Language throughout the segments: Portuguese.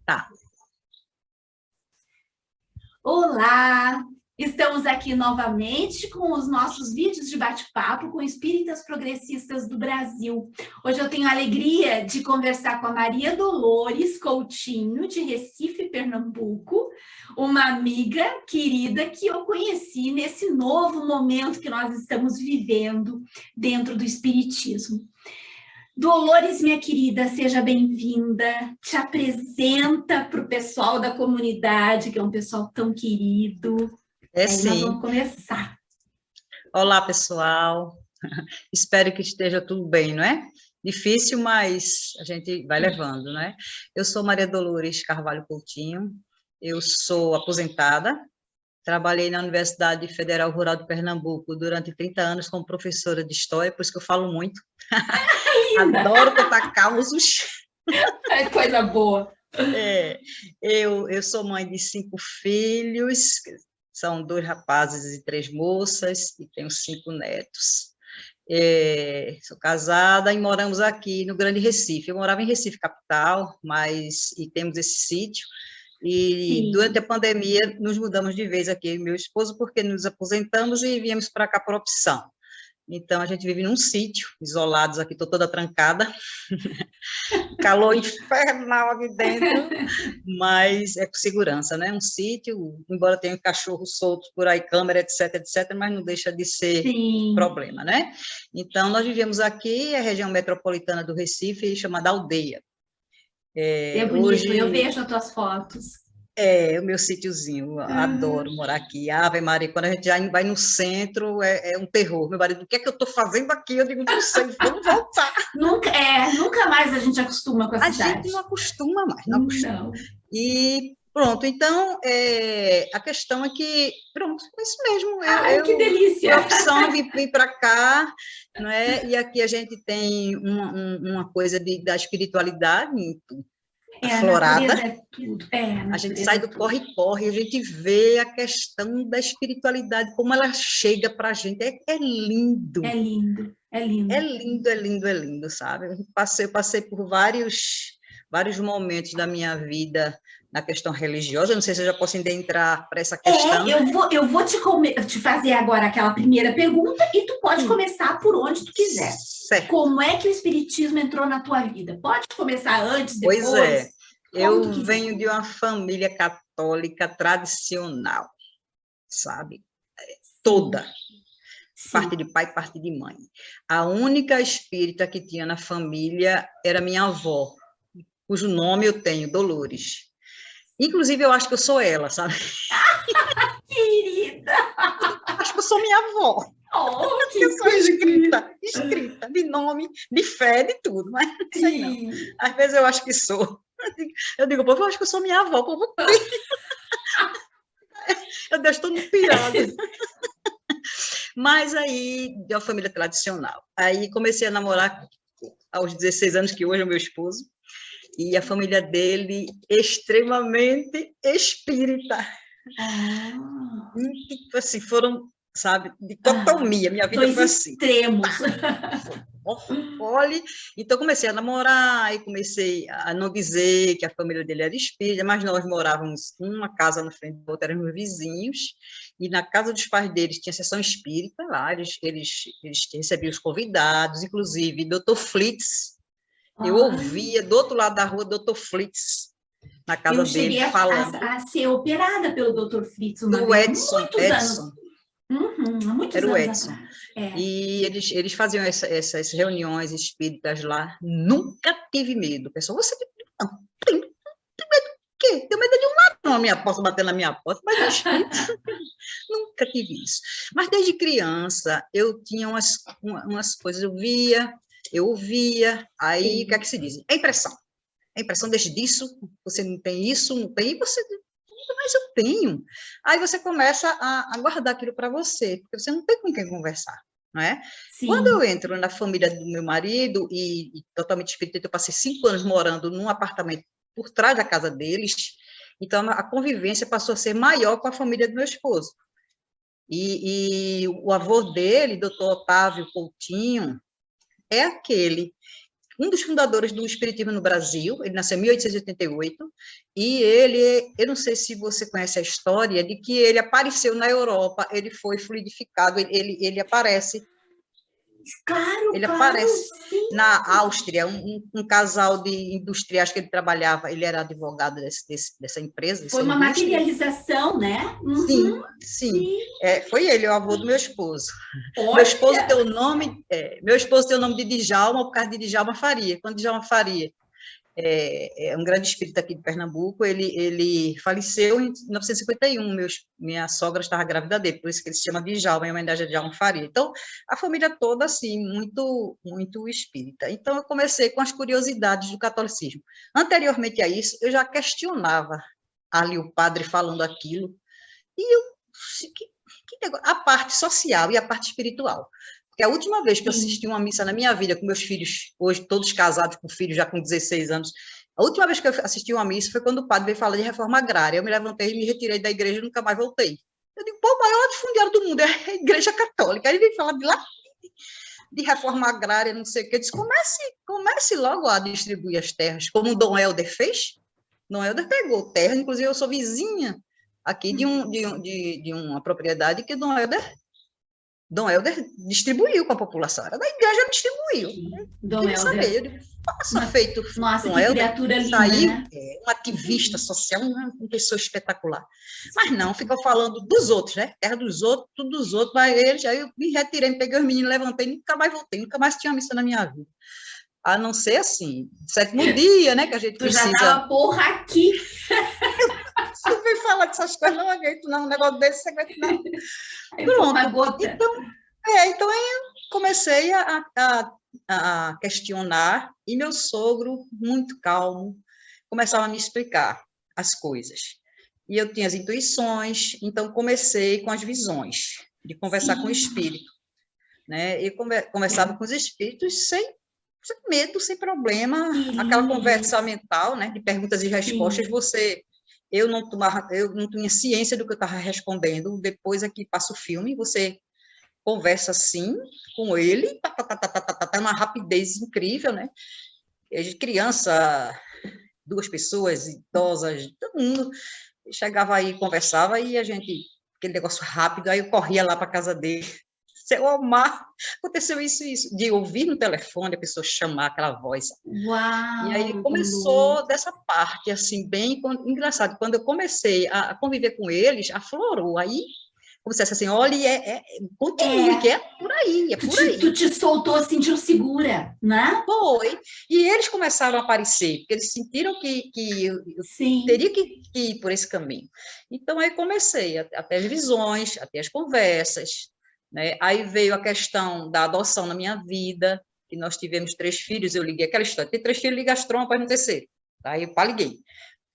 Tá. Olá! Estamos aqui novamente com os nossos vídeos de bate-papo com espíritas progressistas do Brasil. Hoje eu tenho a alegria de conversar com a Maria Dolores Coutinho, de Recife, Pernambuco, uma amiga querida que eu conheci nesse novo momento que nós estamos vivendo dentro do espiritismo. Dolores, minha querida, seja bem-vinda. Te apresenta para o pessoal da comunidade, que é um pessoal tão querido. É Aí sim. nós vamos começar. Olá, pessoal. Espero que esteja tudo bem, não é? Difícil, mas a gente vai levando, né? Eu sou Maria Dolores Carvalho Coutinho, eu sou aposentada, trabalhei na Universidade Federal Rural de Pernambuco durante 30 anos como professora de História, por isso que eu falo muito. Adoro contar causos. É coisa boa. Eu sou mãe de 5 filhos, são 2 rapazes e 3 moças, e tenho 5 netos. Sou casada e moramos aqui no Grande Recife. Eu morava em Recife, capital, e temos esse sítio. E Sim. Durante a pandemia, nos mudamos de vez aqui, eu e meu esposo, porque nos aposentamos e viemos para cá por opção. Então, a gente vive num sítio, isolados aqui, estou toda trancada, calor infernal aqui dentro, mas é por segurança, né? Um sítio, embora tenha cachorros soltos por aí, câmera, etc, etc, mas não deixa de ser problema, né? Então, nós vivemos aqui, a região metropolitana do Recife, chamada Aldeia. É bonito, hoje, eu vejo as tuas fotos. O meu sítiozinho, adoro morar aqui. Ave Maria, quando a gente já vai no centro, é um terror. Meu marido, o que é que eu estou fazendo aqui? Eu digo, não sei, vamos voltar. Nunca mais a gente acostuma com a cidade. A gente não acostuma mais, não acostuma. Não. E pronto, então, a questão é que, pronto, é isso mesmo. Que delícia! A opção de vir para cá, não é? E aqui a gente tem uma coisa da espiritualidade, aflorada. A tudo. A gente sai do corre-corre, a gente vê a questão da espiritualidade, como ela chega para a gente, é lindo. É lindo, é lindo. É lindo, é lindo, é lindo, sabe? Eu passei por vários momentos da minha vida na questão religiosa, não sei se eu já posso entrar para essa questão. Eu vou te fazer agora aquela primeira pergunta e tu pode começar por onde tu quiser. Certo. Como é que o espiritismo entrou na tua vida? Pode começar antes, depois? Pois é, eu venho de uma família católica tradicional, sabe? Toda. Sim. Parte de pai, parte de mãe. A única espírita que tinha na família era minha avó, cujo nome eu tenho, Dolores. Inclusive, eu acho que eu sou ela, sabe? Querida! Acho que eu sou minha avó. Que eu sou escrita, de nome, de fé, de tudo, mas não sei não. Às vezes eu acho que sou. Eu digo, povo, eu acho que eu sou minha avó, povo. Eu estou no pirado. Mas aí, de uma família tradicional. Aí comecei a namorar aos 16 anos, que hoje é o meu esposo, e a família dele extremamente espírita. Tipo assim, foram, sabe, de dicotomia. Minha vida foi assim. Extremos. Olha, então comecei a namorar e comecei a não dizer que a família dele era espírita, mas nós morávamos uma casa na frente da outra, éramos vizinhos, e na casa dos pais deles tinha sessão espírita lá, eles recebiam os convidados, inclusive Dr. Flitz. Eu ouvia do outro lado da rua Dr. Flitz na casa dele falando. Eu cheguei a ser operada pelo Dr. Flitz uma vez, Edson. Muitos era o anos Edson. E eles faziam essas reuniões espíritas lá. Nunca tive medo. Pessoal, você não tem medo do quê? Tenho medo de um ladrão na minha porta, bater na minha porta, mas espírito, nunca tive isso. Mas desde criança, eu tinha umas coisas, eu ouvia, aí o que é que se diz? É impressão. A impressão desde disso, você não tem isso, não tem, e você... Mas eu tenho. Aí você começa a guardar aquilo para você, porque você não tem com quem conversar, não é? Sim. Quando eu entro na família do meu marido, e totalmente espírita, eu passei 5 anos morando num apartamento por trás da casa deles, então a convivência passou a ser maior com a família do meu esposo. E o avô dele, doutor Otávio Coutinho, é aquele um dos fundadores do Espiritismo no Brasil. Ele nasceu em 1888, e ele, eu não sei se você conhece a história, de que ele apareceu na Europa, ele foi fluidificado, ele aparece. Claro, Ele claro, aparece sim. na Áustria, um casal de industriais que ele trabalhava, ele era advogado dessa empresa, Foi dessa uma indústria. materialização, né? Sim, sim. Foi ele, o avô do meu esposo. Olha! Meu esposo tem o nome de Djalma por causa de Djalma Faria. Quando Djalma Faria é um grande espírito aqui de Pernambuco, ele faleceu em 1951, minha sogra estava grávida dele, por isso que ele se chama Djalma, em homenagem a Djalma Faria. Então, a família toda, assim, muito, muito espírita. Então, eu comecei com as curiosidades do catolicismo. Anteriormente a isso, eu já questionava ali o padre falando aquilo, e eu, que negócio, a parte social e a parte espiritual. Porque a última vez que eu assisti uma missa na minha vida, com meus filhos, hoje todos casados, com filhos já com 16 anos, a última vez que eu assisti uma missa foi quando o padre veio falar de reforma agrária. Eu me levantei e me retirei da igreja e nunca mais voltei. Eu digo, pô, o maior latifundiário do mundo é a igreja católica. Aí ele veio falar de reforma agrária, não sei o quê. Eu disse, comece logo a distribuir as terras, como o Dom Helder fez. Dom Helder pegou terra, inclusive eu sou vizinha aqui de uma propriedade que Dom Helder distribuiu com a população, era da igreja, distribuiu. Dom Helder. Eu digo, faça feito. Nossa, Dom que Helder criatura linda, saiu, né? Um ativista social, uma pessoa espetacular. Mas não, ficou falando dos outros, né? Terra dos outros, tudo dos outros, mas eles, aí eu me retirei, me peguei os meninos, levantei, nunca mais voltei, nunca mais tinha missa na minha vida. A não ser assim, sétimo dia, né, que a gente Tu já precisa... tava porra aqui. Você vem falar dessas coisas, não aguento não, um negócio desse, não aguento não. Aí foi uma Pronto, gota. então aí eu comecei a questionar, e meu sogro, muito calmo, começava a me explicar as coisas. E eu tinha as intuições, então comecei com as visões, de conversar com o espírito, né? E conversava com os espíritos sem medo, sem problema, aquela conversa mental, né, de perguntas e respostas, eu não tinha ciência do que eu estava respondendo, depois aqui passa o filme, você conversa assim com ele, uma rapidez incrível, né? Criança, duas pessoas, idosas, todo mundo chegava aí, conversava, e a gente, aquele negócio rápido, aí eu corria lá para a casa dele. Seu Omar, aconteceu isso, de ouvir no telefone a pessoa chamar aquela voz. Uau! E aí começou dessa parte, assim, bem engraçado. Quando eu comecei a conviver com eles, aflorou. Aí, como se assim, olha, continue, que é por aí, é por aí. Tu te soltou, sentiu segura, né? Foi. E eles começaram a aparecer, porque eles sentiram que eu teria que ir por esse caminho. Então, aí comecei a ter as visões, a ter as conversas, né? Aí veio a questão da adoção na minha vida, que nós tivemos 3 filhos, eu liguei aquela história, tem 3 filhos, liga as trompas no terceiro. Aí eu liguei.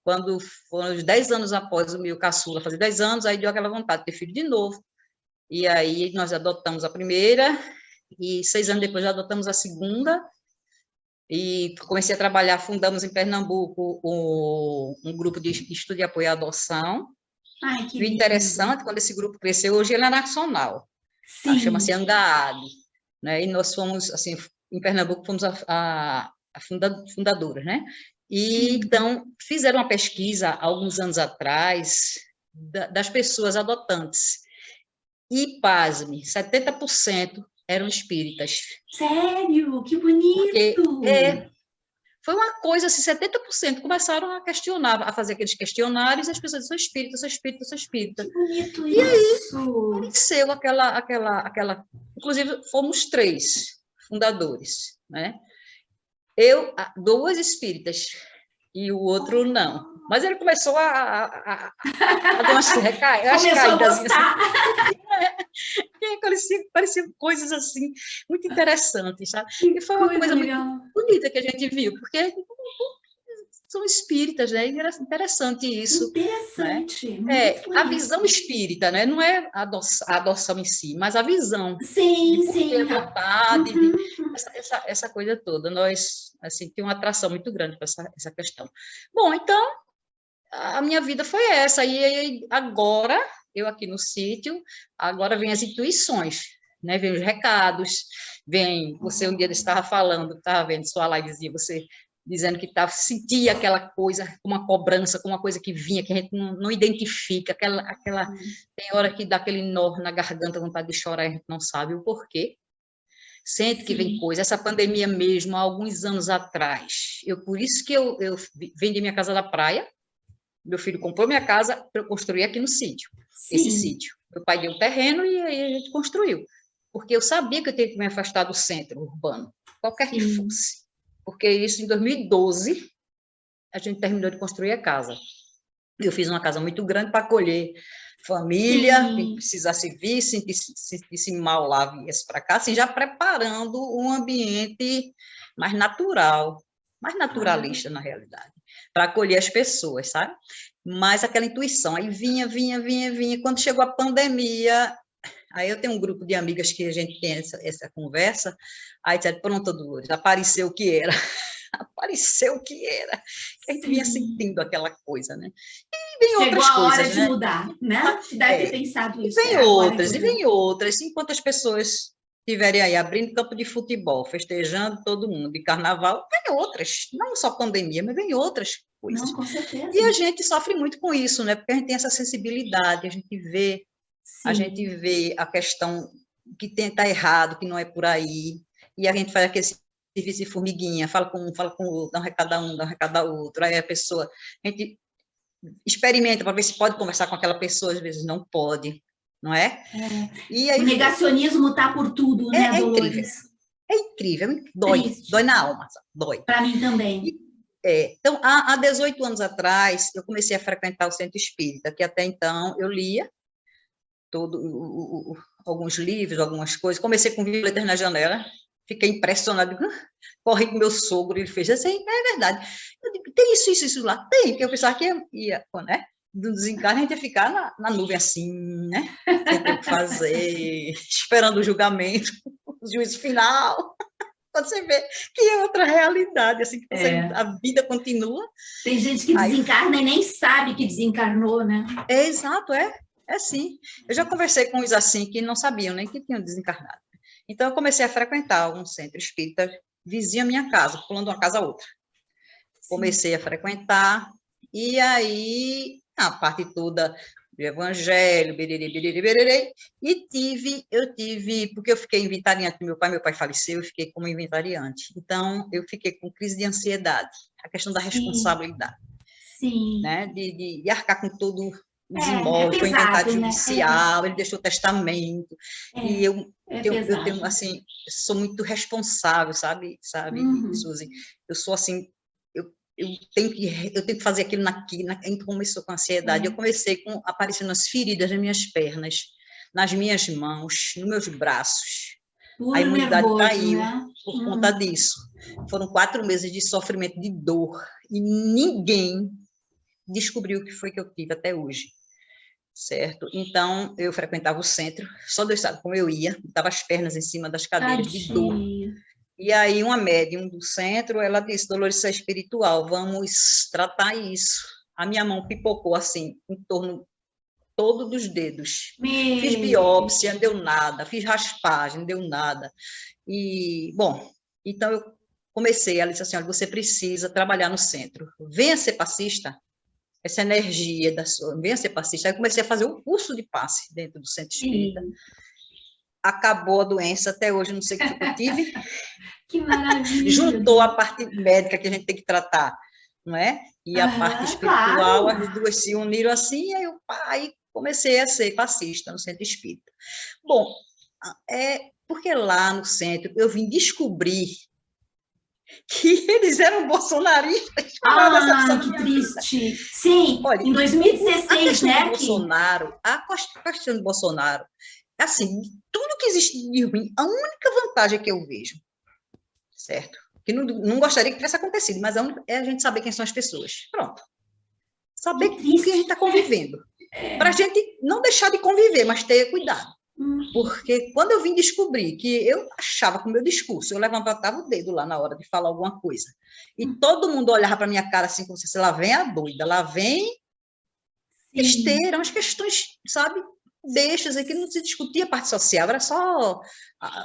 Quando foram os 10 anos após o meu caçula fazer 10 anos, aí deu aquela vontade de ter filho de novo. E aí nós adotamos a primeira, e 6 anos depois já adotamos a segunda, e comecei a trabalhar, fundamos em Pernambuco um grupo de estudo e apoio à adoção. Ai, que E o interessante, quando esse grupo cresceu, hoje ele é nacional. Chama-se Angaad, né? E nós fomos, assim, em Pernambuco, fomos a fundadoras, né? E então fizeram uma pesquisa alguns anos atrás das pessoas adotantes. E, pasme, 70% eram espíritas. Sério? Que bonito! Porque foi uma coisa assim, 70% começaram a questionar, a fazer aqueles questionários, e as pessoas, sou espírita, sou espírita, sou espírita. Que bonito e isso! Aí, apareceu aquela... Inclusive, fomos 3 fundadores, né? Eu, 2 espíritas, e o outro não. Mas ele começou a dar umas caídas. Começou a gostar. Assim, pareciam coisas assim, muito interessantes, sabe? E foi uma coisa muito bonita que a gente viu, porque são espíritas, né? Interessante isso. Interessante. Né? A visão espírita, né? Não é a adoção em si, mas a visão. Sim, de sim. ter vontade, essa coisa toda. Nós, assim, temos uma atração muito grande para essa questão. Bom, então, a minha vida foi essa. E agora, eu aqui no sítio, agora vem as intuições, né? Vem os recados, vem, você um dia estava falando, estava vendo sua livezinha, você dizendo que sentia aquela coisa, uma cobrança, com uma coisa que vinha, que a gente não identifica, tem hora que dá aquele nó na garganta, vontade de chorar, a gente não sabe o porquê. Sente que vem coisa. Essa pandemia mesmo, há alguns anos atrás, por isso que eu vendi minha casa da praia, meu filho comprou minha casa para eu construir aqui no sítio, esse sítio. Meu pai deu o terreno e aí a gente construiu, porque eu sabia que eu tinha que me afastar do centro urbano, qualquer que fosse, porque isso em 2012 a gente terminou de construir a casa. Eu fiz uma casa muito grande para acolher família, quem precisasse vir, sentisse mal lá, viesse para cá, assim, já preparando um ambiente mais natural, mais naturalista, na realidade, para acolher as pessoas, sabe? Mas aquela intuição, aí vinha, quando chegou a pandemia, aí eu tenho um grupo de amigas que a gente tem essa conversa, aí disseram, pronto, Dolores, apareceu o que era, que a gente vinha sentindo aquela coisa, né? Vem Chegou outras a hora coisas, de né? mudar, né? Você deve ter pensado isso. E vem outras. Enquanto as pessoas estiverem aí abrindo campo de futebol, festejando todo mundo, de carnaval, vem outras. Não só pandemia, mas vem outras coisas. Não, com certeza. E a gente sofre muito com isso, né? Porque a gente tem essa sensibilidade, a gente vê a questão que está errado, que não é por aí, e a gente faz aquele serviço de formiguinha, fala com o outro, dá um recado a um, dá um recado ao outro, aí a gente experimenta para ver se pode conversar com aquela pessoa, às vezes não pode, não é? E aí, o negacionismo está por tudo, né, Dolores? É incrível, dói na alma, dói. Para mim também. Então, há 18 anos atrás, eu comecei a frequentar o centro espírita, que até então eu lia alguns livros, algumas coisas, comecei com Violetas na Janela, fiquei impressionada, corri com meu sogro, ele fez assim, é verdade, eu digo, tem isso lá, tem, porque eu pensava que ia né, do desencarne a gente ia ficar na nuvem assim, né, sem ter o que fazer, esperando o julgamento, o juízo final, quando você vê que é outra realidade, assim, que a vida continua. Tem gente que desencarna e nem sabe que desencarnou, né? Exato, sim. Eu já conversei com os assim, que não sabiam nem que tinham desencarnado. Então, eu comecei a frequentar um centro espírita vizinho à minha casa, pulando uma casa a outra. Comecei a frequentar, e aí, a parte toda do evangelho, bererê, e eu tive, porque eu fiquei inventariante do meu pai faleceu, eu fiquei como inventariante. Então, eu fiquei com crise de ansiedade, a questão da responsabilidade. Né? De arcar com todo os imóveis, com o inventário judicial, ele deixou testamento, e eu tenho, assim, sou muito responsável, sabe, Suzy? Eu sou, assim, eu tenho que fazer aquilo então começou com ansiedade, eu comecei aparecendo as feridas nas minhas pernas, nas minhas mãos, nos meus braços, a imunidade caiu, né? Por conta disso. Foram 4 meses de sofrimento, de dor, e ninguém descobriu o que foi que eu tive até hoje, certo? Então, eu frequentava o centro, só Deus sabe como eu ia, botava as pernas em cima das cadeiras de dor. E aí, uma médium do centro, ela disse, Dolores, isso é espiritual, vamos tratar isso. A minha mão pipocou, assim, em torno todo dos dedos. Fiz biópsia, não deu nada, fiz raspagem, não deu nada. E, bom, então eu comecei, ela disse assim, olha, você precisa trabalhar no centro, venha ser passista, essa energia da sua, venha ser passista. Aí eu comecei a fazer um curso de passe dentro do centro espírita. Acabou a doença, até hoje não sei o que eu tive. Que maravilha! Juntou a parte médica que a gente tem que tratar, não é? E a parte espiritual, as duas se uniram assim, e aí comecei a ser passista no centro espírita. Bom, porque lá no centro eu vim descobrir que eles eram bolsonaristas. Que triste. Sim, olha, em 2016, né? A questão do Bolsonaro, assim, tudo que existe de ruim, a única vantagem que eu vejo, certo? Que não gostaria que tivesse acontecido, mas é a gente saber quem são as pessoas. Pronto. Saber com quem a gente está convivendo. Para a gente não deixar de conviver, mas ter cuidado. Porque quando eu vim descobrir que eu achava com o meu discurso, eu levantava o dedo lá na hora de falar alguma coisa, e todo mundo olhava para minha cara assim, como se lá vem a doida, lá vem besteira, umas questões, sabe, deixas aqui, não se discutia a parte social, era só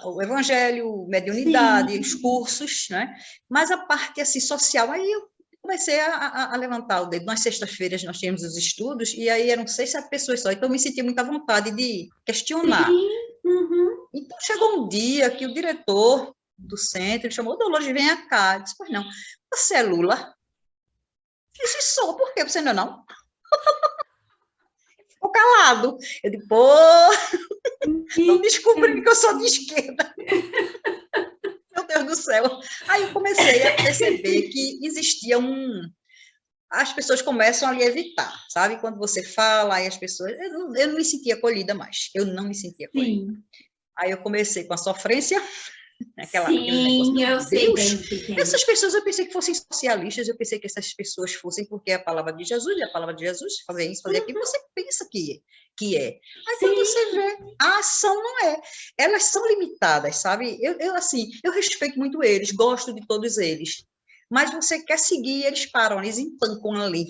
o evangelho, mediunidade, os cursos, né? Mas a parte assim, social, aí eu comecei a levantar o dedo. Nas sextas-feiras nós tínhamos os estudos, e aí eram 6, 7 pessoas só, então eu me sentia muita vontade de questionar. Sim. Uhum. Então chegou um dia que o diretor do centro ele chamou: Dolores, venha cá. Eu disse: pois não, você é Lula? Eu disse: sou, por quê? Você não? Ficou calado. Eu disse: pô, estão descobrindo que eu sou de esquerda. Meu Deus do céu. Aí eu comecei a perceber que existia as pessoas começam a lhe evitar, sabe? Quando você fala, aí as pessoas... Eu não me sentia acolhida mais. Eu não me sentia acolhida. Sim. Aí eu comecei com a sofrência, aquele negócio, Sim, meu eu sei Deus, bem o que é essas isso. pessoas eu pensei que fossem socialistas, eu pensei que essas pessoas fossem porque é a palavra de Jesus, e a palavra de Jesus, fazer isso, fazer aquilo, você pensa que é. Aí quando Sim, você vê, a ação não é. Elas são limitadas, sabe? Assim, eu respeito muito eles, gosto de todos eles, mas você quer seguir, eles param, eles empancam ali,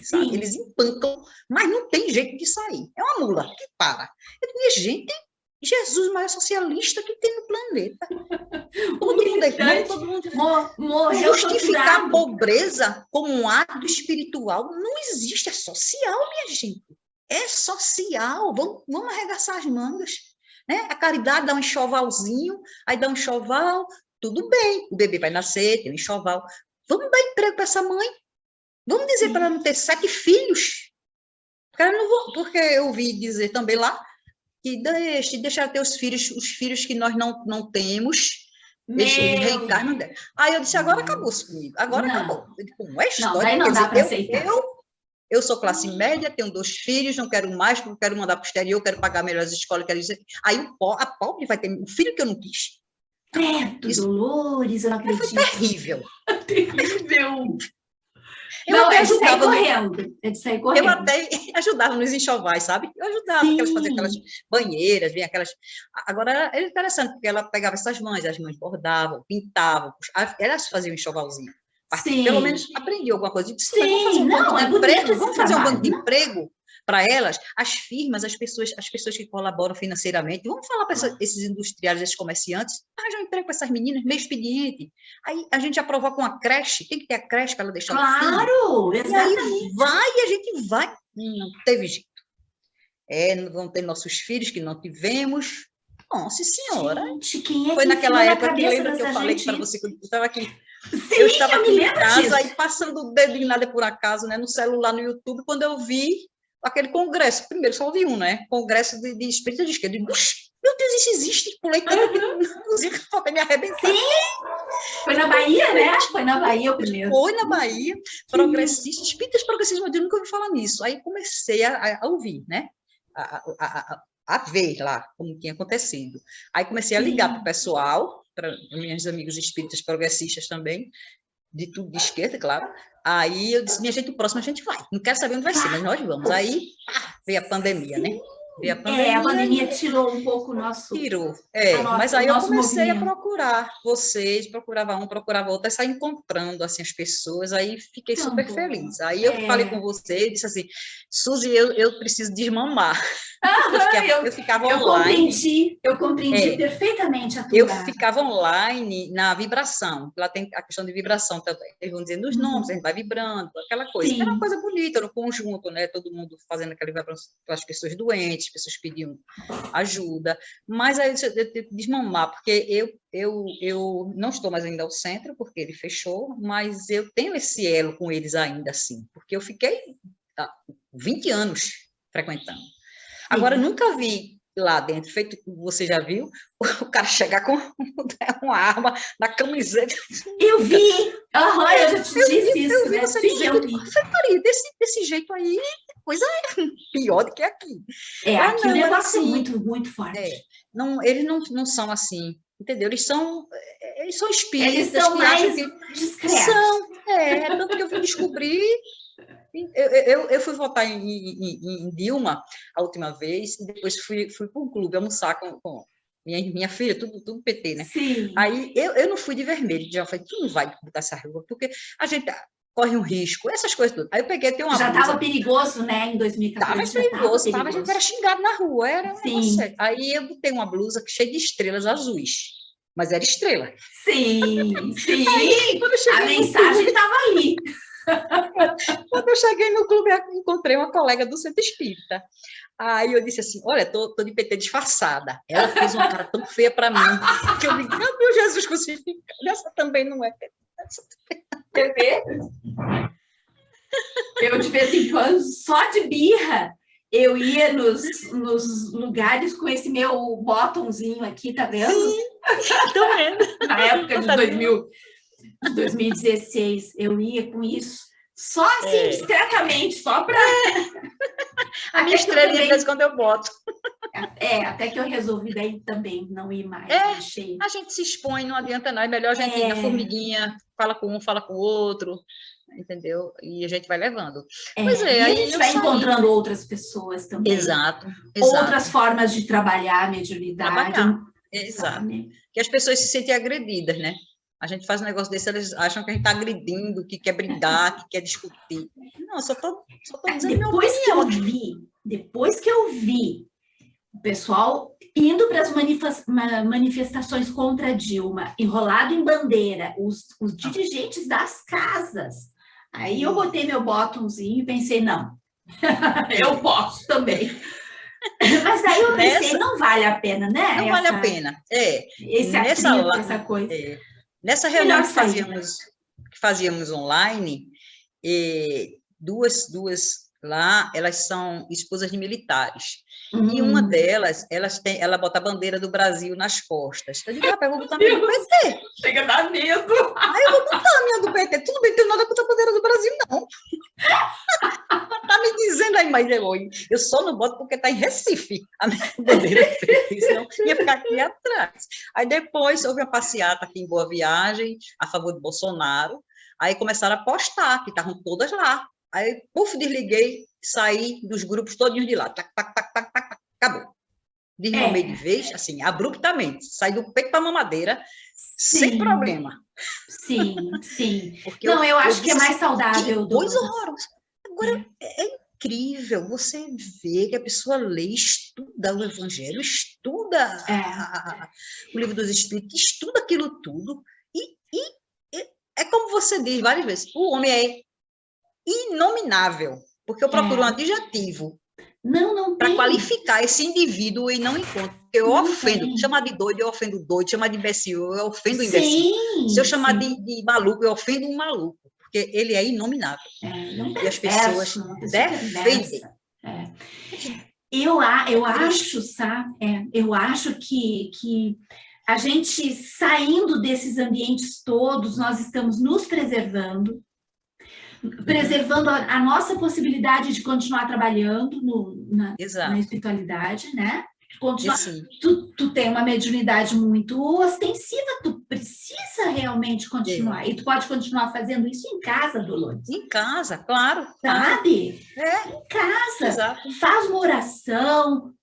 sabe? sim. Eles empancam, mas não tem jeito de sair. É uma mula que para. Eu digo: minha gente, Jesus, o maior socialista que tem no planeta. Um Todo mundo é irmão, militante todo mundo... morreu Justificar a torturado. pobreza como um ato espiritual não existe, é social, minha gente. É social. Vamos arregaçar as mangas. Né? A caridade dá um enxovalzinho, aí dá um enxoval, tudo bem, o bebê vai nascer, tem um enxoval. Vamos dar emprego para essa mãe. Vamos dizer para ela Sim. não ter 7 filhos. Porque eu ouvi dizer também lá que deixa ter os filhos que nós não temos, eles Meu reencarnam dela. Aí eu disse: agora acabou-se Deus. comigo, agora acabou. Não, Eu digo: como é não, história? daí Quer não dá dizer, para aceitar. eu sou classe média, tenho 2 filhos, não quero mais, porque quero mandar para o exterior, quero pagar melhores escolas, quero dizer. Aí a pobre vai ter um filho que eu não quis. Credo, Isso Dolores, eu não foi acredito. terrível. Terrível. Eu Não, até é de sair ajudava correndo. É de sair eu correndo. até ajudava nos enxovais, sabe? Eu ajudava, que elas faziam aquelas Sim, banheiras, vinha aquelas... Agora, era interessante, porque ela pegava essas mães, as mães bordavam, pintavam, elas faziam enxovalzinho. Pelo menos sim, aprendiam alguma coisa. Eu disse: mas vamos fazer sim. um banco Não, de é bonito emprego? esse Vamos fazer um banco trabalho. de Não, emprego para elas, as firmas, as pessoas que colaboram financeiramente. Vamos falar para esses industriais, esses comerciantes, arranjar um emprego para essas meninas, meio expediente. Aí a gente já provoca uma creche, tem que ter a creche para ela deixar o filho. claro, E aí exatamente. a gente vai. Não teve jeito. Vão ter nossos filhos que não tivemos. Nossa Senhora, Gente, quem é foi que naquela enfiou na época que cabeça lembra que eu dessa falei para gente você isso? que eu Sim, estava eu aqui me em lembro casa disso. e passando o dedo de nada por acaso, né, no celular, no YouTube, quando eu vi aquele congresso, primeiro só ouvi um, né, congresso de espírita de esquerda. Eu digo: meu Deus, isso existe, pulei tanto que inclusive falta me arrebentar. Sim, foi na Bahia, né? Foi na Bahia o primeiro. Foi na Bahia, Que lindo. progressista, espíritas progressistas, eu nunca ouvi falar nisso. Aí comecei a ouvir, né? A ver lá como tinha acontecido. Aí comecei a ligar para o Sim. pessoal, para meus amigos espíritas progressistas também, de tudo de esquerda, claro. Aí eu disse: minha gente, o próximo a gente vai. Não quero saber onde vai ser, mas nós vamos. Aí veio a pandemia, né? Sim. Veio a É, a pandemia pandemia e tirou um pouco tirou. Mas o aí eu nosso comecei a movimento. procurar vocês, procurava um, procurava outro, aí saí encontrando assim, as pessoas, aí fiquei Tão super bom. feliz. Aí eu falei com É. você e disse assim: Suzy, eu preciso desmamar. Aham, Eu ficava eu online, compreendi é, perfeitamente a eu tua. ficava online na vibração. Lá tem a questão de vibração também. Eles vão dizendo os nomes, a Uhum. gente vai vibrando, aquela coisa. Era uma Sim, coisa bonita, no conjunto, né? Todo mundo fazendo aquela vibração para as pessoas doentes, pessoas pediam ajuda. Mas aí eu tive que desmamar, porque eu não estou mais ainda ao centro, porque ele fechou, mas eu tenho esse elo com eles ainda assim, porque eu fiquei 20 anos frequentando. Agora, eu sim. nunca vi lá dentro, feito você já viu, o cara chegar com uma arma na camiseta. Eu vi! Aham, eu já te disse Eu isso, vi né? você Sim, dizendo, eu eu digo: vi. Maria, desse jeito aí, coisa pior do que aqui. É, Lá aqui o não, era negócio é assim, muito, muito forte. não, eles não são assim, entendeu? Eles são Eles espíritas são que acham mais que discretos. são, tanto que eu vim descobrir, eu fui votar em Dilma a última vez, e depois fui para um clube almoçar com minha filha, tudo PT, né? Sim, Aí eu não fui de vermelho, já falei: tu não vai botar essa rua, porque a gente, corre um risco, essas coisas tudo. Aí eu peguei, tem uma Já blusa. estava perigoso, né, em 2014. Estava perigoso, a gente era xingado na rua, era um negócio sério. Aí eu botei uma blusa cheia de estrelas azuis, mas era estrela. Sim, sim, Aí, a mensagem estava ali. Quando eu cheguei no clube, eu encontrei uma colega do centro espírita. Aí eu disse assim, olha, tô de PT disfarçada. Ela fez uma cara tão feia para mim, que eu digo, meu Jesus crucificado, essa também não é PT. Eu, de vez em quando, só de birra, eu ia nos lugares com esse meu botãozinho aqui, tá vendo? Sim, tô vendo. Na época de 2016, eu ia com isso, só assim, discretamente, só para... A minha estrelinha, de vez em quando eu boto. Até que eu resolvi daí também não ir mais. Deixei. A gente se expõe, não adianta nada, é melhor a gente ir na formiguinha, fala com um, fala com o outro, entendeu? E a gente vai levando. Pois é, e aí a gente vai encontrando outras pessoas também. Exato. Outras formas de trabalhar a mediunidade. Exato. Que as pessoas se sentem agredidas, né? A gente faz um negócio desse, eles acham que a gente está agredindo, que quer brigar, que quer discutir. Não, só tô dizendo Depois que eu vi o pessoal indo para as manifestações contra a Dilma, enrolado em bandeira, os dirigentes das casas. Aí eu botei meu botãozinho e pensei, não, eu posso também. Mas daí eu pensei, não vale a pena, né? Não vale a pena. Essa coisa. Nessa reunião que fazíamos online, duas lá, elas são esposas de militares. E uma delas, ela bota a bandeira do Brasil nas costas. Eu digo, rapaz, eu vou botar a minha do PT. Chega a dar medo. Aí eu vou botar a minha do PT. Tudo bem, não tenho nada contra a bandeira do Brasil, não. Tá me dizendo aí, mas eu só não boto porque tá em Recife a minha bandeira do PT, senão ia ficar aqui atrás. Aí depois houve uma passeata aqui em Boa Viagem, a favor do Bolsonaro. Aí começaram a postar, que estavam todas lá. Aí, desliguei, saí dos grupos todinhos de lá. Tac, tac, tac, tac, tac, acabou. Desmamei de vez, assim, abruptamente. Saí do peito para a mamadeira, sem problema. Sim. Porque eu acho que é mais saudável. Coisa horrorosa. Agora, é incrível você ver que a pessoa lê, estuda o Evangelho, estuda o Livro dos Espíritos, estuda aquilo tudo, e é como você diz várias vezes, o homem é inominável, porque eu procuro um adjetivo para qualificar esse indivíduo e não encontro. Eu ofendo, chamar de doido, eu ofendo doido, chamar de imbecil, eu ofendo o imbecil. Se eu chamar de maluco, eu ofendo um maluco, porque ele é inominável. E as pessoas defendem. Eu acho, sabe? Eu acho que a gente, saindo desses ambientes todos, nós estamos nos preservando a nossa possibilidade de continuar trabalhando na espiritualidade, né? Tu tem uma mediunidade muito ostensiva, tu precisa realmente continuar. E tu pode continuar fazendo isso em casa, Dolores. Em casa, claro. Sabe? Em casa. Exato. Faz uma oração,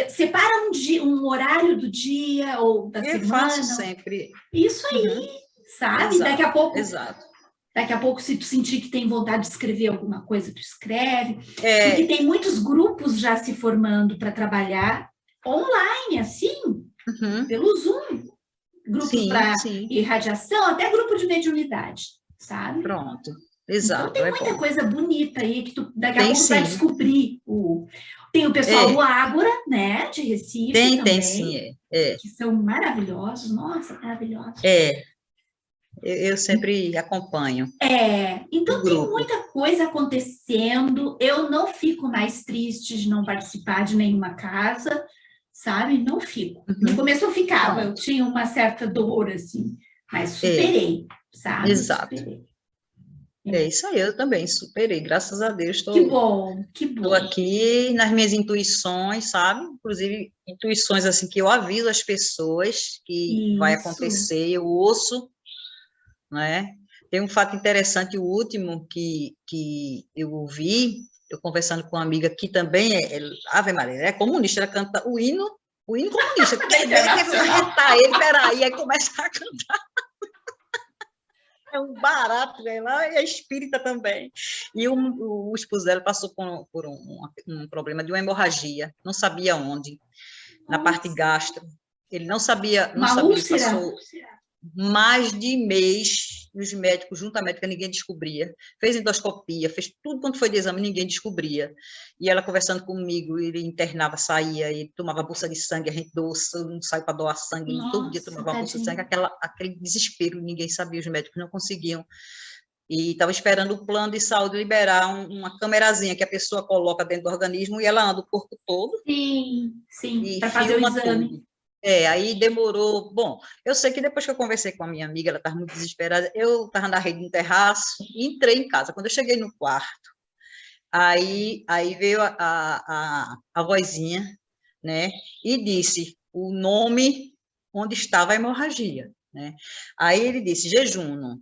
separa um horário do dia ou da semana. Eu faço sempre. Isso aí, sabe? Exato. Daqui a pouco... Exato. Daqui a pouco, se tu sentir que tem vontade de escrever alguma coisa, tu escreve. Porque tem muitos grupos já se formando para trabalhar online, assim, pelo Zoom. Grupos para irradiação, até grupo de mediunidade, sabe? Pronto, exato. Então tem muita coisa bonita aí que tu daqui a pouco vai descobrir. Tem o pessoal do Ágora, né, de Recife também. Tem sim, que são maravilhosos. Nossa, maravilhosos. Eu sempre acompanho. Então tem muita coisa acontecendo. Eu não fico mais triste de não participar de nenhuma casa, sabe? Não fico. No começo eu ficava, eu tinha uma certa dor, assim, mas superei, sabe? Exato. Isso aí, eu também superei, graças a Deus. Que bom. Estou aqui nas minhas intuições, sabe? Inclusive, intuições assim que eu aviso as pessoas que vai acontecer, eu ouço. Não é? Tem um fato interessante, o último que eu ouvi, eu conversando com uma amiga que também Ave Maria, é comunista, ela canta o hino comunista, quer arretar ele, peraí, aí começa a cantar. É um barato, velho, lá é espírita também. E o esposo dela passou por um problema de uma hemorragia, não sabia onde, na parte Nossa. gastro. Ele não sabia, Uma ele úlcera? passou mais de mês, os médicos, junto à médica, ninguém descobria. Fez endoscopia, fez tudo quanto foi de exame, ninguém descobria. E ela conversando comigo, ele internava, saía, ele tomava bolsa de sangue, a gente doou, não saiu para doar sangue, todo dia Nossa, tomava uma bolsa de sangue, tadinho. aquele desespero, ninguém sabia, os médicos não conseguiam. E estava esperando o plano de saúde liberar uma câmerazinha que a pessoa coloca dentro do organismo e ela anda o corpo todo Sim, sim, e para fazer o filma exame. tudo. Aí demorou. Bom, eu sei que depois que eu conversei com a minha amiga, ela estava muito desesperada, eu estava na rede no terraço e entrei em casa. Quando eu cheguei no quarto, aí veio a vozinha, né, e disse o nome onde estava a hemorragia, né? Aí ele disse jejum.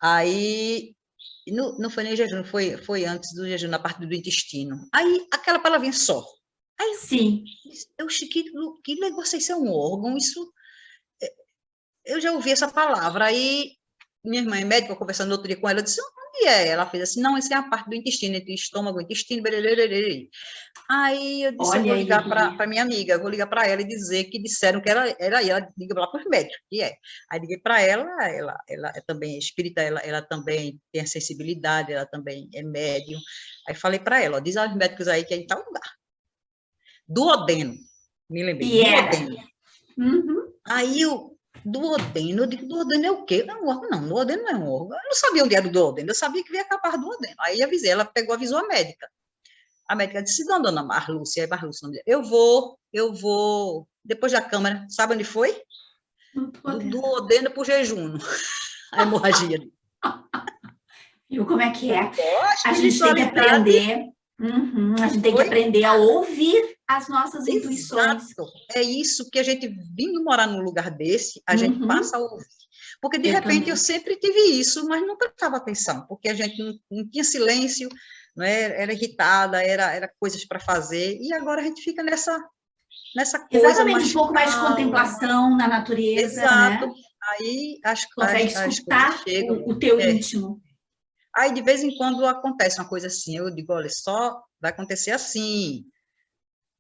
Aí não foi nem jejum, foi antes do jejum, na parte do intestino. Aí aquela palavrinha só. Aí Sim. eu chiquei, que negócio, isso é um órgão, isso eu já ouvi essa palavra. Aí minha irmã é médica, conversando outro dia com ela, eu disse, onde é? Ela fez assim, não, isso é a parte do intestino, entre estômago, intestino, bererê. Aí eu disse, eu Olha vou aí. ligar para minha amiga, eu vou ligar para ela e dizer que disseram que era aí, ela liga lá para os médicos, que é. Aí liguei para ela é também espírita, ela também tem a sensibilidade, ela também é médium. Aí falei para ela, ó, diz aos médicos aí que é em tal lugar. Duodeno, me lembrei, E era. duodeno. Uhum. Aí duodeno, eu digo, duodeno é o quê? Não é um órgão, não, duodeno não é um órgão. Eu não sabia onde era o duodeno, eu sabia que vinha capaz do duodeno. Aí avisei, ela pegou, avisou a médica. A médica disse, não, dona Marlúcia, é Marlúcia, eu vou, depois da câmara, sabe onde foi? Não tô Do atenta. duodeno para o jejum, a hemorragia. Viu como é que Eu é? digo, ó, a A gente tem que espiritualidade aprender. Uhum, a gente tem que foi aprender a ouvir as nossas intuições. exato. É isso que a gente, vindo morar num lugar desse, a gente Uhum, passa a ouvir. Porque, de eu repente, eu também. sempre tive isso, mas não prestava atenção, porque a gente não tinha silêncio, não era irritada, era coisas para fazer, e agora a gente fica nessa coisa Exatamente, um mais pouco mais de calma. contemplação na natureza, Exato. né? Aí as, Consegue as, as coisas escutar chegam. o teu É. íntimo. Aí, de vez em quando, acontece uma coisa assim, eu digo, olha, só vai acontecer assim,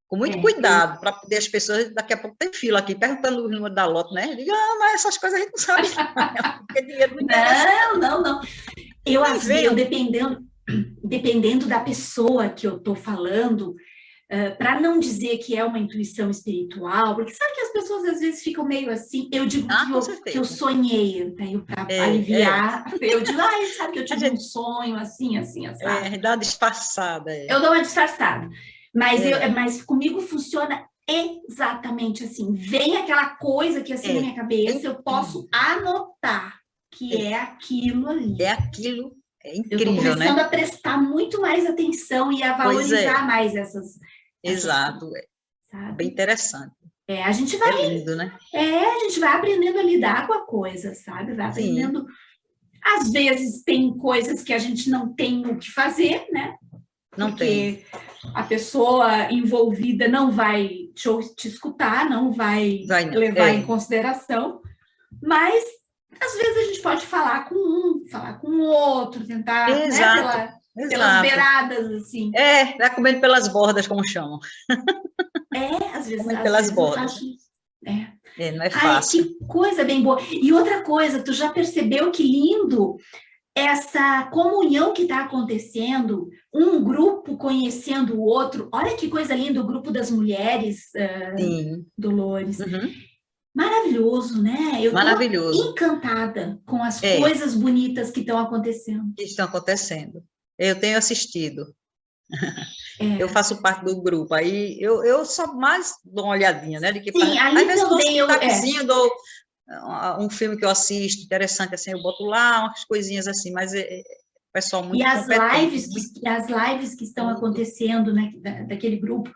com muito É, eu. cuidado, para poder as pessoas, daqui a pouco tem fila aqui, perguntando o número da lote, né? Eu digo, mas essas coisas a gente não sabe, porque dinheiro não interessa, Não, não, não. nem Eu vem. dependendo da pessoa que eu estou falando, para não dizer que é uma intuição espiritual, porque sabe que as pessoas às vezes ficam meio assim, eu digo Ah, com que eu certeza. sonhei, para É. aliviar, eu digo, sabe que eu A tive um gente sonho assim, assim, assado. dá uma disfarçada. Eu dou uma disfarçada, É, mas comigo funciona exatamente assim. Vem aquela coisa que assim na é, minha é cabeça, eu posso incrível. anotar que É, é aquilo ali. é aquilo, é Eu estou incrível, começando né? a prestar muito mais atenção e a Pois é, valorizar mais essas coisas, exato, é bem sabe? interessante. A gente É vai, lindo, né? a gente vai aprendendo a lidar com a coisa, sabe? Vai Sim, aprendendo. Às vezes tem coisas que a gente não tem o que fazer, né? não tem. Porque a pessoa envolvida não vai te escutar, não vai Vai não. levar em consideração, mas às vezes a gente pode falar com um, falar com o outro, tentar, né, Exato, pelas exato. beiradas, assim. Vai comendo pelas bordas, como chamam. Comendo Às pelas vezes eu bordas. faço isso. É. Não é Ai, fácil. que coisa bem boa. E outra coisa, tu já percebeu que lindo essa comunhão que está acontecendo, um grupo conhecendo o outro. Olha que coisa linda o grupo das mulheres, Sim. Dolores. Uhum. Maravilhoso, né? Eu estou Maravilhoso. encantada com as É, coisas bonitas que estão acontecendo. que estão acontecendo. Eu tenho assistido. Eu É. faço parte do grupo. Aí eu só mais dou uma olhadinha, né? De que Sim, às ali vezes eu dou também um eu. pitacozinho, dou um filme que eu assisto, interessante, assim, eu boto lá umas coisinhas assim, mas pessoal E muito competente, muito as lives que estão tudo. acontecendo, né, daquele grupo,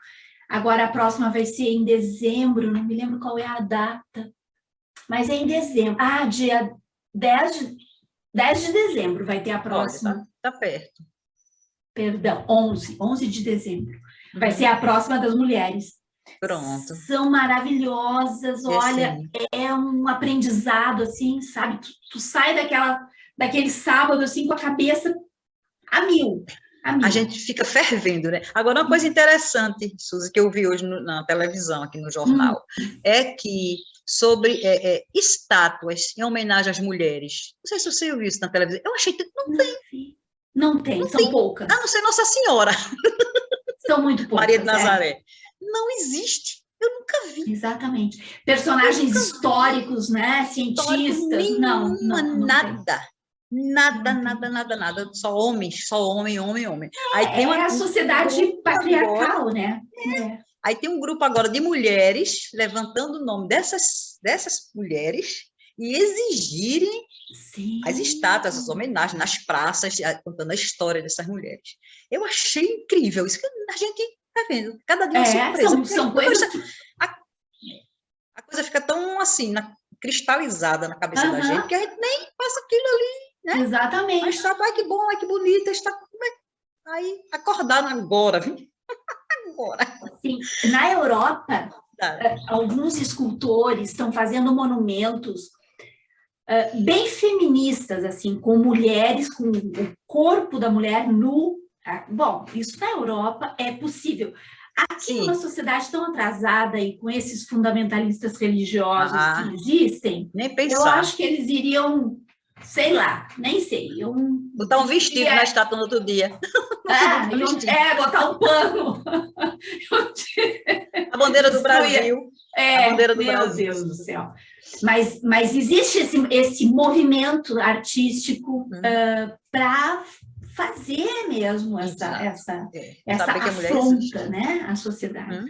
agora a próxima vai ser em dezembro, não me lembro qual é a data, mas é em dezembro. Dia 10 de dezembro vai ter a Olha, próxima. tá perto. Perdão, 11 de dezembro. Vai Uhum. ser a próxima das mulheres. Pronto. São maravilhosas, É olha, assim. é um aprendizado, assim, sabe? Tu sai daquele sábado, assim, com a cabeça a mil, a A mil. gente fica fervendo, né? Agora, uma coisa interessante, Suzy, que eu vi hoje na televisão, aqui no Hum, jornal, é que sobre estátuas em homenagem às mulheres. Não sei se você viu isso na televisão. Eu achei que não não vi. Não tem, não são tem, a não poucas. ser Nossa Senhora, São muito Maria de poucas, é. Nazaré. Não existe. Eu nunca vi. Exatamente. Eu Personagens nunca vi históricos, né? histórico Cientistas. Não, nenhuma, não, não tem. nada. Nada, Não nada, tem. nada, nada. Só homens, só homem, homem, homem. Aí tem É a um sociedade grupo agora. patriarcal, né? É. Aí tem um grupo agora de mulheres levantando o nome dessas mulheres e exigirem as Sim. estátuas, as homenagens nas praças, contando a história dessas mulheres. Eu achei incrível isso que a gente está vendo, cada dia uma É, surpresa, são, porque são coisas que. a, a coisa fica tão assim, cristalizada na cabeça da gente, Aham, que a gente nem passa aquilo ali, né? A exatamente. estátua, ai que bom, ai que bonita, está aí acordaram agora, viu? Agora. Sim. Na Europa, Tá. alguns escultores estão fazendo monumentos bem feministas, assim, com mulheres, com o corpo da mulher nu. Bom, isso na Europa é possível. Aqui numa Sim. sociedade tão atrasada e com esses fundamentalistas religiosos que Ah, existem, nem eu acho pensar. que eles iriam, sei lá, nem sei, eu Botar um vestido na diria, estátua no outro dia. No outro dia botar vestido. botar um pano, A bandeira do destruir. Brasil. A bandeira do Meu Brasil. Deus do céu. Mas existe esse movimento artístico para fazer mesmo essa Saber que a mulher existe. afronta, né, à sociedade. Hum,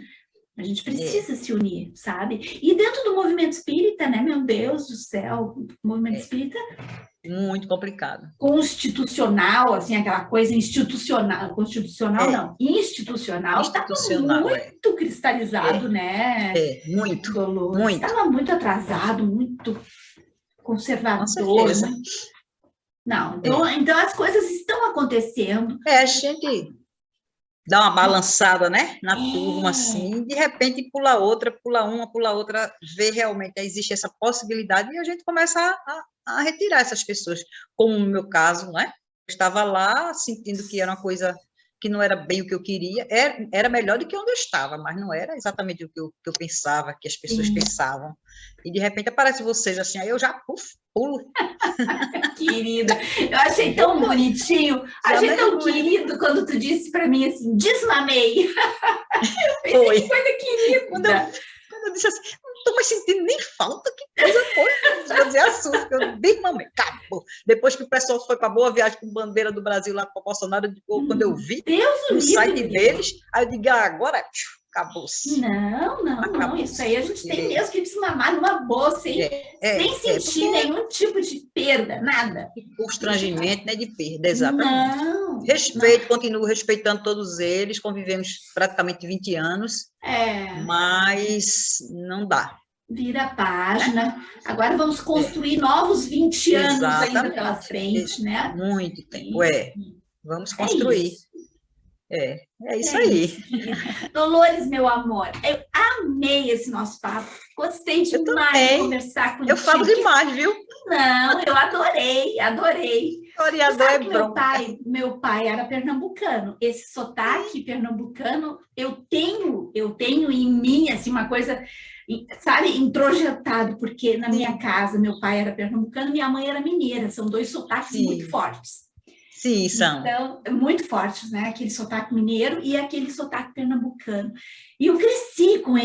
A gente é, precisa se unir, sabe? E dentro do movimento espírita, né, meu Deus do céu, o movimento é. espírita Muito complicado. constitucional, assim, aquela coisa institucional, constitucional É, não, institucional, estava institucional, muito cristalizado, né, muito, Dolores? muito, Estava muito atrasado, muito com conservador, certeza. muito... Não, É, então as coisas estão acontecendo. a gente dá uma balançada, né, na turma, É, assim, de repente pula outra, pula outra, vê realmente existe essa possibilidade e a gente começa a retirar essas pessoas, como no meu caso, né, eu estava lá sentindo que era uma coisa que não era bem o que eu queria, era melhor do que onde eu estava, mas não era exatamente o que eu pensava, que as pessoas sim, pensavam, e de repente aparece vocês assim, aí eu já pulo, querida. Eu achei tão vou, bonitinho, já achei tão mergulho, querido quando tu disse para mim assim, desmamei. Eu pensei que foi. coisa Quando eu, querida. quando eu disse assim, não estou mais sentindo nem falta, que coisa boa. Eu dizia assunto, eu bem mamãe, acabou. Depois que o pessoal foi para Boa Viagem com bandeira do Brasil lá com o Bolsonaro, quando eu vi Deus o no livre, site menina. deles, aí eu digo, agora acabou-se. Não, não, não. Isso aí Acabou-se. a gente tem mesmo que desmamar numa boa, sem Porque sentir nenhum tipo de perda, nada. Deixa pra lá. constrangimento, né, de perda, exatamente. Não, não. Respeito, continuo respeitando todos eles, convivemos praticamente 20 anos, É, mas não dá, vira a né? página. Agora vamos É, construir novos 20 anos ainda pela exatamente. frente, né? Muito tempo, E vamos é construir. isso. É isso É aí. isso. Dolores, meu amor, eu amei esse nosso papo. Gostei Eu demais de também. conversar Eu falo contigo. demais, viu? Não, eu adorei, adorei. Tu Historiador é sabe que bronca. meu pai era pernambucano. Esse sotaque pernambucano eu tenho em mim assim uma coisa, sabe, introjetado, porque na minha Sim, casa meu pai era pernambucano, minha mãe era mineira. São dois sotaques muito sim, fortes. sim, são. Então, muito fortes, né? Aquele sotaque mineiro e aquele sotaque pernambucano. E eu cresci com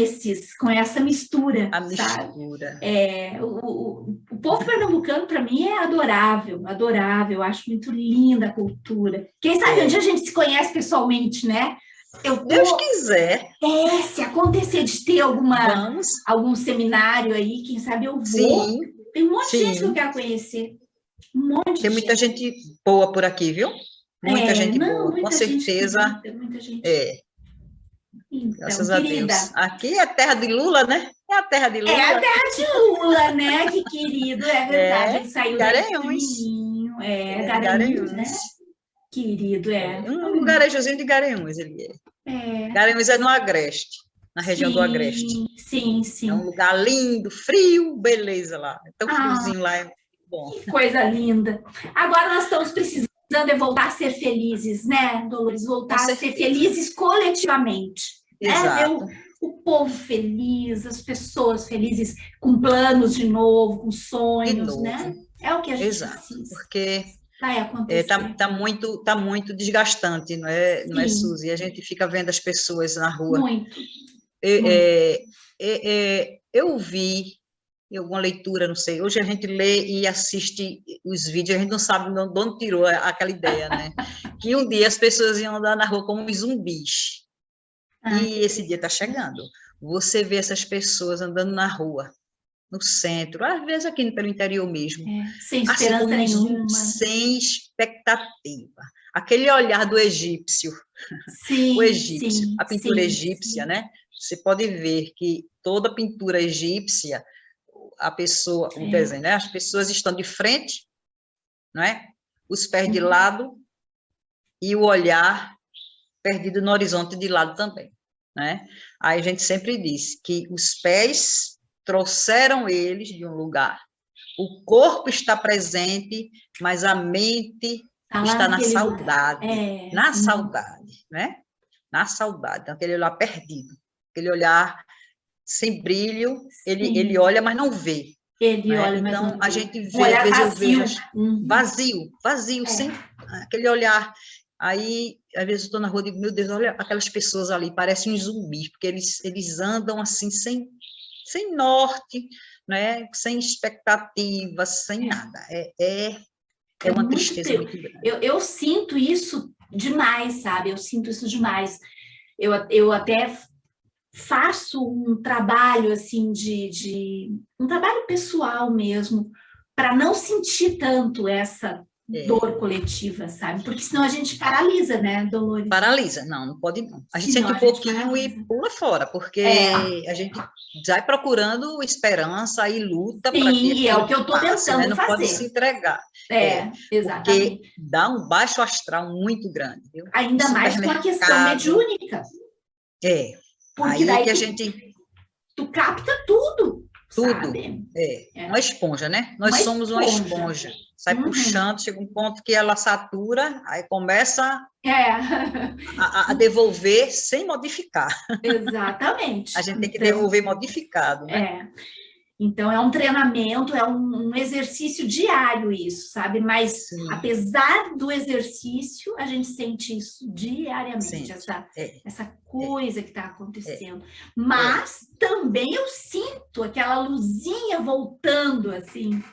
essa mistura, A sabe? mistura. O povo pernambucano, para mim, é adorável, adorável. Eu acho muito linda a cultura. Quem sabe um dia a É. gente se conhece pessoalmente, né? Eu Deus tô. quiser, Se acontecer de ter vamos. algum seminário aí, quem sabe eu vou. Sim, Tem um monte de gente que eu sim. quero conhecer. Um monte Tem de muita gente. gente boa por aqui, viu? Muita gente Não, boa, com muita gente certeza. querida, muita gente. É, Então, graças a Deus. querida, Aqui é terra de Lula, né? É a terra de é a Lula. terra de Lula, né? Que querido, é verdade. É, Ele saiu daí Garanhuns. pequenininho, Ele é de Garanhuns, né? Garanhuns. Querido, é. Um lugarejozinho de Garanhuns, ele é. É, Garanhuns é no Agreste. na região do Agreste. Sim, sim. É um lugar lindo, frio, beleza lá. Então, friozinho lá é bom. Que coisa linda. Agora nós estamos precisando de voltar a ser felizes, né, Dolores? Voltar a ser felizes coletivamente. Exato. Né? O povo feliz, as pessoas felizes, com planos de novo, com sonhos, né? É o que a gente precisa. Porque vai acontecer. Tá muito desgastante, não é, Suzy? A gente fica vendo as pessoas na rua. Muito. Eu vi em alguma leitura, não sei, hoje a gente lê e assiste os vídeos, a gente não sabe de onde tirou aquela ideia, né? Que um dia as pessoas iam andar na rua como zumbis. E esse dia está chegando. Você vê essas pessoas andando na rua, no centro, às vezes aqui pelo interior mesmo. Sem esperança nenhuma. Sem expectativa. Aquele olhar do egípcio. Sim, o egípcio, a pintura egípcia, né? Você pode ver que toda pintura egípcia, a pessoa, o desenho, né? As pessoas estão de frente, não é? Os pés de lado e o olhar perdido no horizonte de lado também, né? Aí a gente sempre diz que os pés trouxeram eles de um lugar, o corpo está presente, mas a mente está na saudade, na saudade, né? Na saudade, então, aquele olhar perdido, aquele olhar sem brilho, ele olha, mas não vê. Ele né? olha, então, mas não a vê. gente vê, às vezes eu vejo vazio, sem aquele olhar. Aí, às vezes eu estou na rua e digo, meu Deus, olha aquelas pessoas ali, parecem uns zumbis, porque eles andam assim, sem norte, né? Sem expectativa, sem nada. É uma tristeza muito grande. Eu sinto isso demais, sabe? Eu sinto isso demais. Eu até faço um trabalho, assim, um trabalho pessoal mesmo, para não sentir tanto essa dor coletiva, sabe? Porque senão a gente paralisa, né, Dolores? Paralisa, não pode não. A gente sente um pouquinho e pula fora, porque a gente vai procurando esperança e luta para que e é o que eu estou tentando né? Não fazer. pode se entregar. Exatamente. Porque dá um baixo astral muito grande. Viu? Ainda mais com a questão mediúnica. Porque aí daí que a gente... Tu capta tudo. Sabe? Uma esponja, né? Nós somos uma esponja. Sai puxando, chega um ponto que ela satura, aí começa a devolver sem modificar. Exatamente. A gente tem que devolver modificado, né? Então, é um treinamento, é um exercício diário isso, sabe? Mas, apesar do exercício, a gente sente isso diariamente, essa coisa que está acontecendo. Mas, também eu sinto aquela luzinha voltando, assim,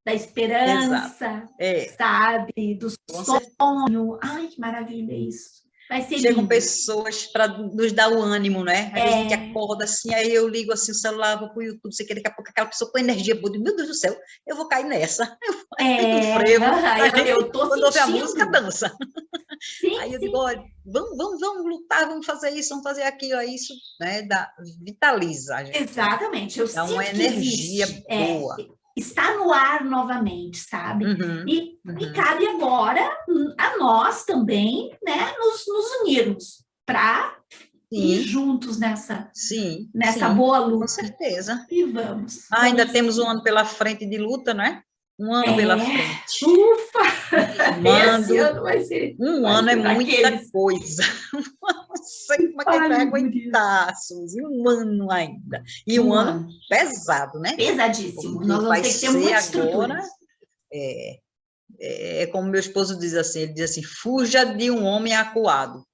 da esperança, sabe? Do sonho. Ai, que maravilha isso. Vai ser Chegam lindo. pessoas para nos dar o ânimo, né? Às vezes a gente acorda assim, aí eu ligo assim o celular, vou para o YouTube, sei que daqui a pouco aquela pessoa com energia boa, meu Deus do céu, eu vou cair nessa. Eu tô quando ouve a música, dança. Sim, aí eu digo, olha, vamos lutar, vamos fazer isso, vamos fazer aquilo, aí isso, né, vitaliza a gente. Exatamente, eu dá sinto uma energia boa. Está no ar novamente, sabe? E cabe agora a nós também, né, nos unirmos para ir juntos nessa boa luta. Com certeza. E vamos. Ainda temos um ano pela frente de luta, não é? Um ano pela frente. Ufa! Esse ano vai ser... Um ano é muita coisa. Não sei como é que a gente vai aguentar, Suzy. Um ano ainda. E um ano pesado, né? Pesadíssimo. Nós vamos ter que ter muita estrutura. Como meu esposo diz assim, ele diz assim, fuja de um homem acuado.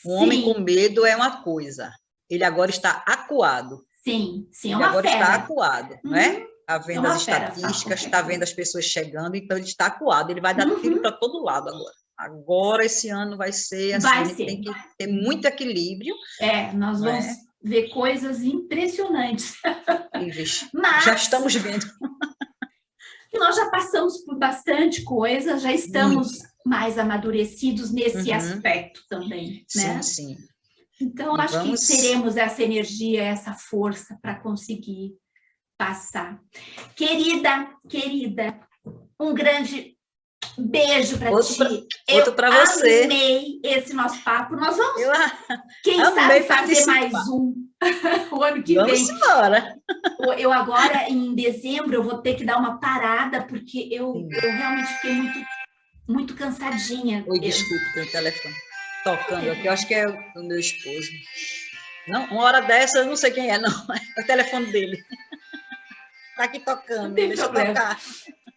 Um homem com medo é uma coisa. Ele agora está acuado. Sim, ele agora está acuado, não é? Está vendo as estatísticas, está vendo as pessoas chegando, então ele está acuado, ele vai dar tiro para todo lado agora. Agora, esse ano vai ser assim, a gente tem que ter muito equilíbrio. Nós vamos ver coisas impressionantes. Mas já estamos vendo. Nós já passamos por bastante coisa, já estamos mais amadurecidos nesse aspecto também, né? Sim. Então, acho que teremos essa energia, essa força para conseguir passar. Querida, um grande Beijo para ti. Outro para você. Eu amei esse nosso papo. Nós vamos, quem amei sabe, fazer mais um o ano que vem. Vamos embora. Eu agora, em dezembro, eu vou ter que dar uma parada, porque eu realmente fiquei muito cansadinha. Oi, desculpe, tem o telefone tocando aqui. Eu acho que é o meu esposo. Não, uma hora dessa, eu não sei quem é, não. É o telefone dele. Está aqui tocando. Não tem problema.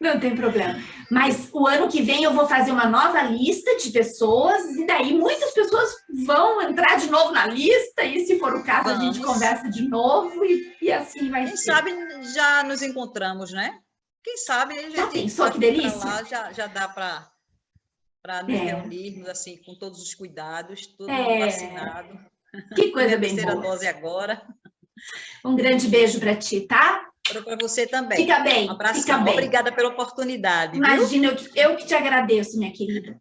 Não tem problema. Mas o ano que vem eu vou fazer uma nova lista de pessoas, e daí muitas pessoas vão entrar de novo na lista, e se for o caso, a gente conversa de novo, e assim vai ser. Quem sabe já nos encontramos, né? Quem sabe a gente já pensou, que delícia? Lá, já dá para nos reunirmos assim, com todos os cuidados, todo mundo vacinado. Que coisa bem boa. Terceira dose agora. Um grande beijo para ti, tá? Para você também. Fica bem. Um abraço. Fica bem. Obrigada pela oportunidade. Imagina, eu que te agradeço, minha querida.